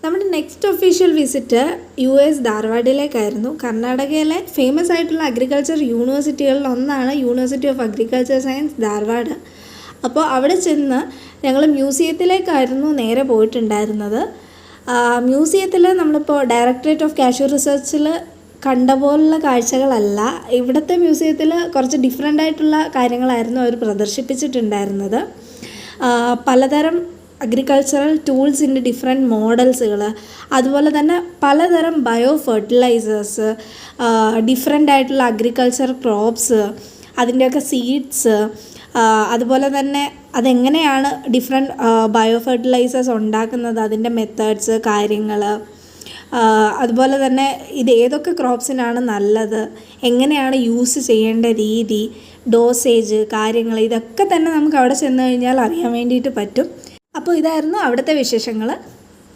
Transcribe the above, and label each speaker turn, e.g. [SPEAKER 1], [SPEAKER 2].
[SPEAKER 1] നമ്മുടെ next official visit US ധാർവാഡിലേക്കായിരുന്നു. കർണാടകയിലെ famous ആയിട്ടുള്ള അഗ്രികൾച്ചർ യൂണിവേഴ്സിറ്റികളിൽ ഒന്നാണ് university of agriculture science Dharwad. അപ്പോൾ അവിടെ ചെന്ന് ഞങ്ങൾ മ്യൂസിയത്തിലേക്കായിരുന്നു നേരെ പോയിട്ടുണ്ടായിരുന്നത്. മ്യൂസിയത്തിൽ നമ്മളിപ്പോൾ ഡയറക്ടറേറ്റ് ഓഫ് കാഷ്യൂ റിസർച്ചിൽ കണ്ട പോലുള്ള കാഴ്ചകളല്ല. ഇവിടുത്തെ മ്യൂസിയത്തിൽ കുറച്ച് ഡിഫറെൻ്റ് ആയിട്ടുള്ള കാര്യങ്ങളായിരുന്നു അവർ പ്രദർശിപ്പിച്ചിട്ടുണ്ടായിരുന്നത്. പലതരം അഗ്രികൾച്ചറൽ ടൂൾസിൻ്റെ ഡിഫറെൻറ്റ് മോഡൽസുകൾ, അതുപോലെ തന്നെ പലതരം ബയോ ഫെർട്ടിലൈസേഴ്സ്, ഡിഫറെൻ്റ് ആയിട്ടുള്ള അഗ്രികൾച്ചർ ക്രോപ്സ്, അതിൻ്റെയൊക്കെ സീഡ്സ്, അതുപോലെ തന്നെ അതെങ്ങനെയാണ് ഡിഫറെൻറ്റ് ബയോ ഫെർട്ടിലൈസേഴ്സ് ഉണ്ടാക്കുന്നത്, അതിൻ്റെ മെത്തേഡ്സ്, കാര്യങ്ങൾ, അതുപോലെ തന്നെ ഇത് ഏതൊക്കെ ക്രോപ്സിനാണ് നല്ലത്, എങ്ങനെയാണ് യൂസ് ചെയ്യേണ്ട രീതി, ഡോസേജ്, കാര്യങ്ങൾ, ഇതൊക്കെ തന്നെ നമുക്ക് അവിടെ ചെന്ന് കഴിഞ്ഞാൽ അറിയാൻ വേണ്ടിയിട്ട് പറ്റും. അപ്പോൾ ഇതായിരുന്നു അവിടുത്തെ വിശേഷങ്ങൾ.